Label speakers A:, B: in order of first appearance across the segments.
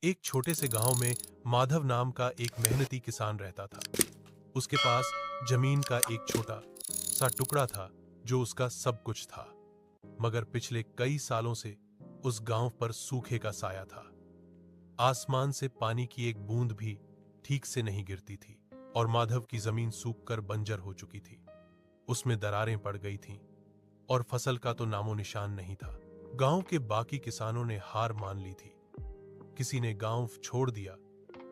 A: एक छोटे से गांव में माधव नाम का एक मेहनती किसान रहता था। उसके पास जमीन का एक छोटा सा टुकड़ा था जो उसका सब कुछ था। मगर पिछले कई सालों से उस गांव पर सूखे का साया था। आसमान से पानी की एक बूंद भी ठीक से नहीं गिरती थी और माधव की जमीन सूखकर बंजर हो चुकी थी। उसमें दरारें पड़ गई थीं और फसल का तो नामो निशान नहीं था। गांव के बाकी किसानों ने हार मान ली थी। किसी ने गांव छोड़ दिया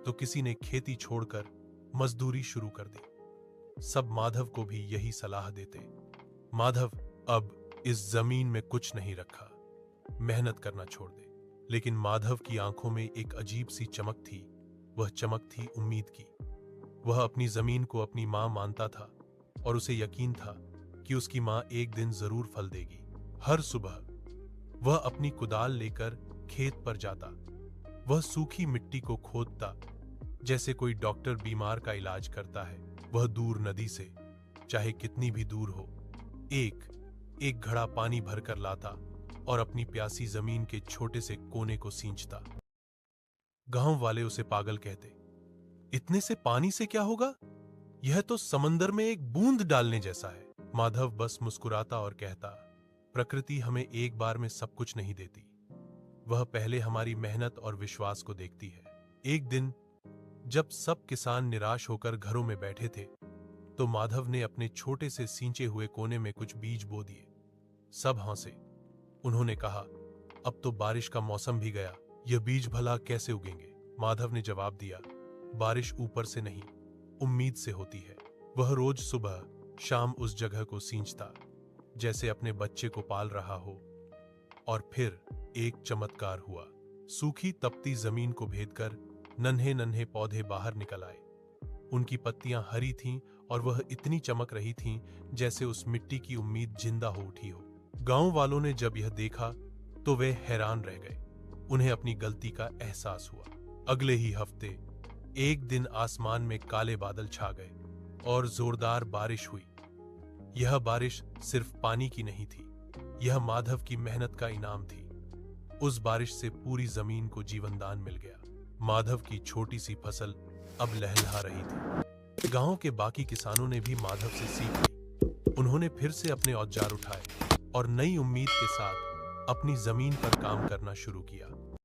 A: तो किसी ने खेती छोड़कर मजदूरी शुरू कर दी। सब माधव को भी यही सलाह देते, माधव अब इस जमीन में कुछ नहीं रखा, मेहनत करना छोड़ दे। लेकिन माधव की आंखों में एक अजीब सी चमक थी। वह चमक थी उम्मीद की। वह अपनी जमीन को अपनी मां मानता था और उसे यकीन था कि उसकी मां एक दिन जरूर फल देगी। हर सुबह वह अपनी कुदाल लेकर खेत पर जाता। वह सूखी मिट्टी को खोदता जैसे कोई डॉक्टर बीमार का इलाज करता है। वह दूर नदी से, चाहे कितनी भी दूर हो, एक एक घड़ा पानी भरकर लाता और अपनी प्यासी जमीन के छोटे से कोने को सींचता। गांव वाले उसे पागल कहते, इतने से पानी से क्या होगा? यह तो समंदर में एक बूंद डालने जैसा है। माधव बस मुस्कुराता और कहता, प्रकृति हमें एक बार में सब कुछ नहीं देती। वह पहले हमारी मेहनत और विश्वास को देखती है। एक दिन जब सब किसान निराश होकर घरों में बैठे थे, तो माधव ने अपने छोटे से सींचे हुए कोने में कुछ बीज बो दिए। सब हंसे। उन्होंने कहा, अब तो बारिश का मौसम भी गया, यह बीज भला कैसे उगेंगे? माधव ने जवाब दिया, बारिश ऊपर से नहीं, उम्मीद से होती है। वह रोज सुबह शाम उस जगह को सींचता जैसे अपने बच्चे को पाल रहा हो। और फिर एक चमत्कार हुआ। सूखी तपती जमीन को भेदकर नन्हे नन्हे पौधे बाहर निकल आए। उनकी पत्तियां हरी थीं और वह इतनी चमक रही थीं जैसे उस मिट्टी की उम्मीद जिंदा हो उठी हो। गांव वालों ने जब यह देखा तो वे हैरान रह गए। उन्हें अपनी गलती का एहसास हुआ। अगले ही हफ्ते एक दिन आसमान में काले बादल छा गए और जोरदार बारिश हुई। यह बारिश सिर्फ पानी की नहीं थी, यह माधव की मेहनत का इनाम थी। उस बारिश से पूरी जमीन को जीवनदान मिल गया। माधव की छोटी सी फसल अब लहलहा रही थी। गांव के बाकी किसानों ने भी माधव से सीख ली। उन्होंने फिर से अपने औजार उठाए और नई उम्मीद के साथ अपनी जमीन पर काम करना शुरू किया।